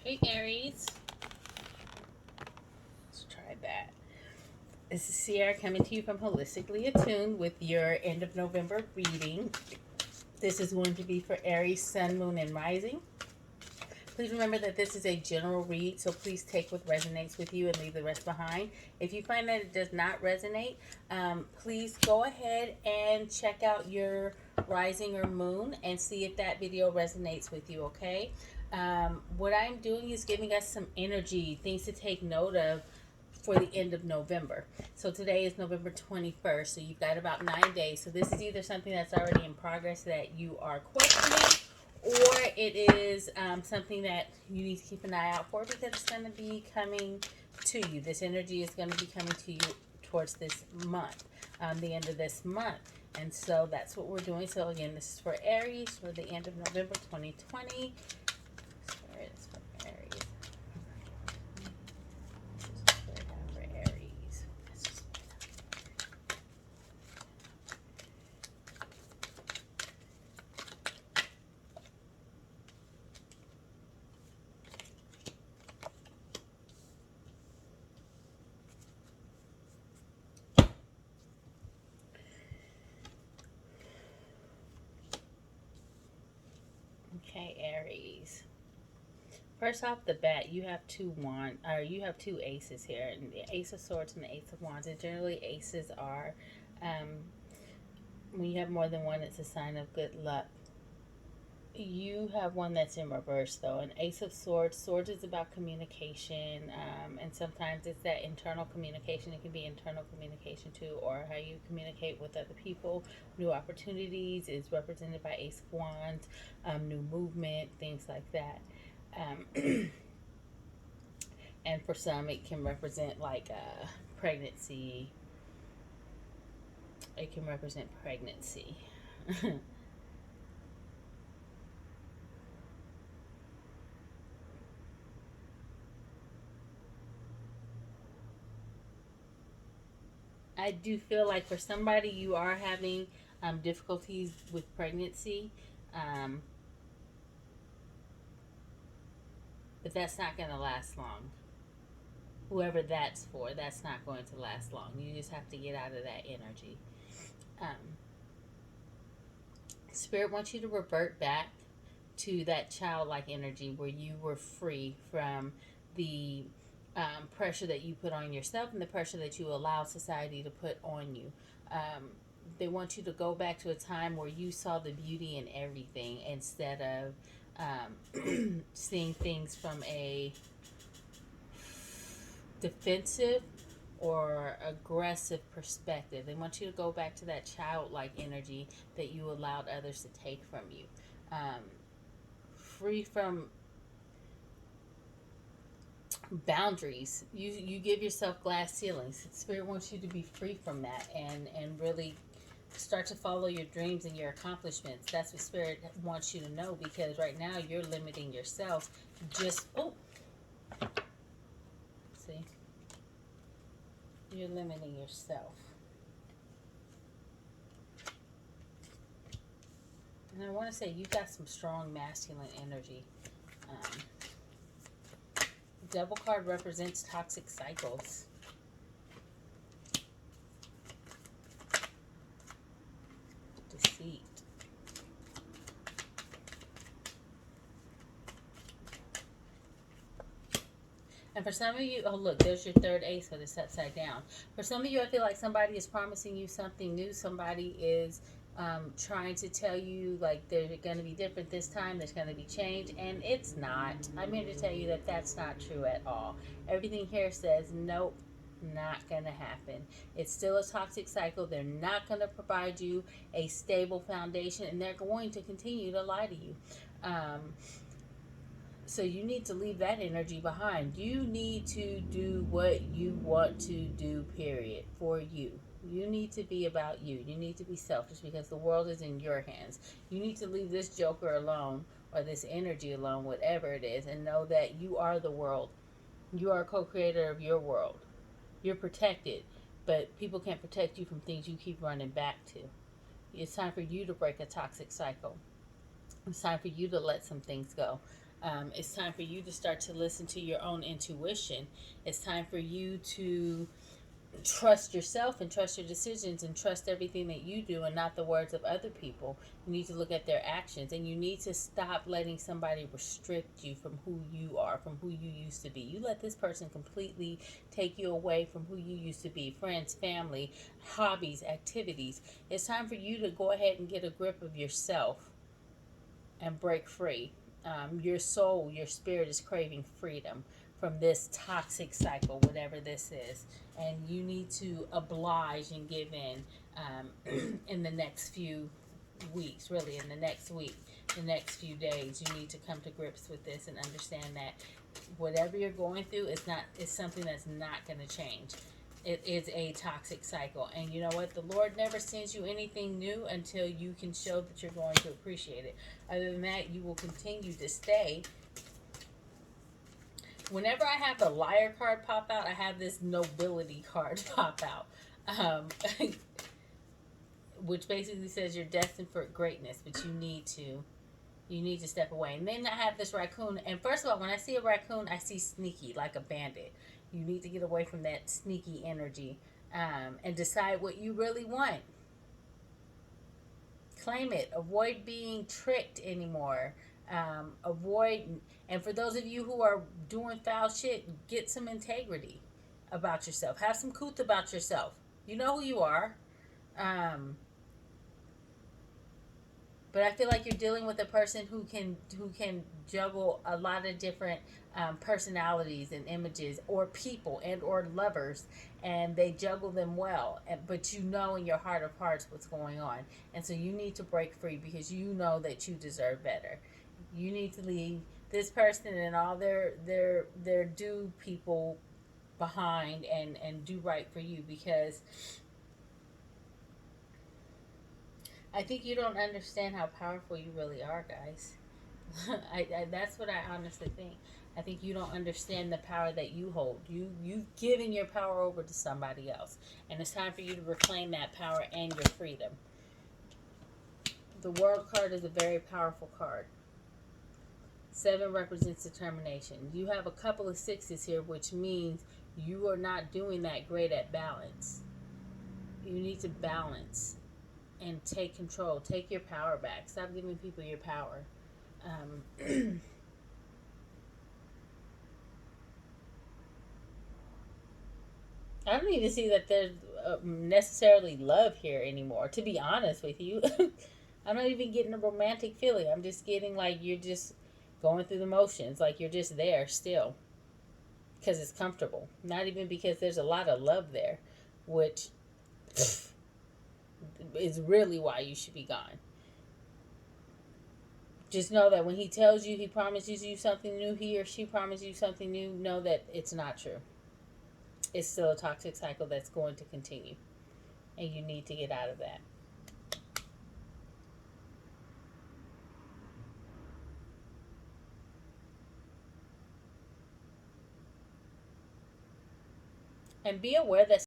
Hey Aries, let's try that. This is Sierra coming to you from Holistically Attuned with your end of November reading. This is going to be for Aries, Sun, Moon, and Rising. Please remember that this is a general read, so please take what resonates with you and leave the rest behind. If you find that it does not resonate, please go ahead and check out your rising or moon and see if that video resonates with you, okay? What I'm doing is giving us some energy, things to take note of for the end of November. So today is November 21st, so you've got about 9 days. So this is either something that's already in progress that you are questioning, or it is something that you need to keep an eye out for because it's going to be coming to you. This energy is going to be coming to you towards this month, the end of this month. And so that's what we're doing. So again, this is for Aries for the end of November 2020. Spirit is for Aries. This is for Aries. Okay, Aries. First off the bat, you have you have two aces here, and the Ace of Swords and the Ace of Wands. And generally, aces are, when you have more than one, it's a sign of good luck. You have one that's in reverse, though. An Ace of Swords. Swords is about communication, and sometimes it's that internal communication. It can be internal communication too, or how you communicate with other people. New opportunities is represented by Ace of Wands. New movement, things like that. And for some, it can represent like pregnancy. It can represent pregnancy. I do feel like for somebody you are having difficulties with pregnancy, um, but that's not going to last long. Whoever that's for, that's not going to last long. You just have to get out of that energy. Um, Spirit wants you to revert back to that childlike energy where you were free from the pressure that you put on yourself and the pressure that you allow society to put on you. Um, they want you to go back to a time where you saw the beauty in everything instead of seeing things from a defensive or aggressive perspective. They want you to go back to that childlike energy that you allowed others to take from you. Um, Free from boundaries. You give yourself glass ceilings. Spirit wants you to be free from that and really start to follow your dreams and your accomplishments. That's what Spirit wants you to know, because right now you're limiting yourself. Just see, you're limiting yourself. And I want to say you've got some strong masculine energy. Um, Devil card represents toxic cycles. Deceit. And for some of you, oh look, there's your third ace, but it's upside down. For some of you, I feel like somebody is promising you something new. Somebody is trying to tell you like they're going to be different this time. There's going to be change, and it's not. I'm here to tell you that that's not true at all. Everything here says nope. Not gonna happen. It's still a toxic cycle. They're not gonna provide you a stable foundation, and they're going to continue to lie to you. Um, so you need to leave that energy behind. You need to do what you want to do, period, for you. You need to be about you. You need to be selfish because the world is in your hands. You need to leave this joker alone or this energy alone, whatever it is, and know that you are the world. You are a co-creator of your world. You're protected, but people can't protect you from things you keep running back to. It's time for you to break a toxic cycle. It's time for you to let some things go. It's time for you to start to listen to your own intuition. It's time for you to trust yourself and trust your decisions and trust everything that you do and not the words of other people. You need to look at their actions, and you need to stop letting somebody restrict you from who you are, from who you used to be. You let this person completely take you away from who you used to be. Friends, family, hobbies, activities. It's time for you to go ahead and get a grip of yourself and break free. Your soul, your spirit is craving freedom from this toxic cycle, whatever this is. And you need to oblige and give in the next few weeks, really, in the next week, the next few days. You need to come to grips with this and understand that whatever you're going through is something that's not going to change. It is a toxic cycle. And you know what? The Lord never sends you anything new until you can show that you're going to appreciate it. Other than that, you will continue to stay. Whenever I have the liar card pop out, I have this nobility card pop out. Um, which basically says you're destined for greatness, but you need to step away. And then I have this raccoon. And first of all, when I see a raccoon, I see sneaky, like a bandit. You need to get away from that sneaky energy, and decide what you really want. Claim it. Avoid being tricked anymore. Avoid. And for those of you who are doing foul shit, get some integrity about yourself. Have some couth about yourself. You know who you are. Um, but I feel like you're dealing with a person who can juggle a lot of different personalities and images, or people and or lovers, and they juggle them well. But you know in your heart of hearts what's going on, and so you need to break free because you know that you deserve better. You need to leave this person and all their due people behind, and do right for you, because I think you don't understand how powerful you really are, guys. That's what I honestly think. I think you don't understand the power that you hold. You've given your power over to somebody else, and it's time for you to reclaim that power and your freedom. The World card is a very powerful card. 7 represents determination. You have a couple of sixes here, which means you are not doing that great at balance. You need to balance and take control. Take your power back. Stop giving people your power. Um, I don't even see that there's necessarily love here anymore, to be honest with you. I'm not even getting a romantic feeling. I'm just getting like you're just going through the motions, like you're just there still because it's comfortable. Not even because there's a lot of love there, which is really why you should be gone. Just know that when he tells you he promises you something new, he or she promises you something new, know that it's not true. It's still a toxic cycle that's going to continue, and you need to get out of that. And be aware that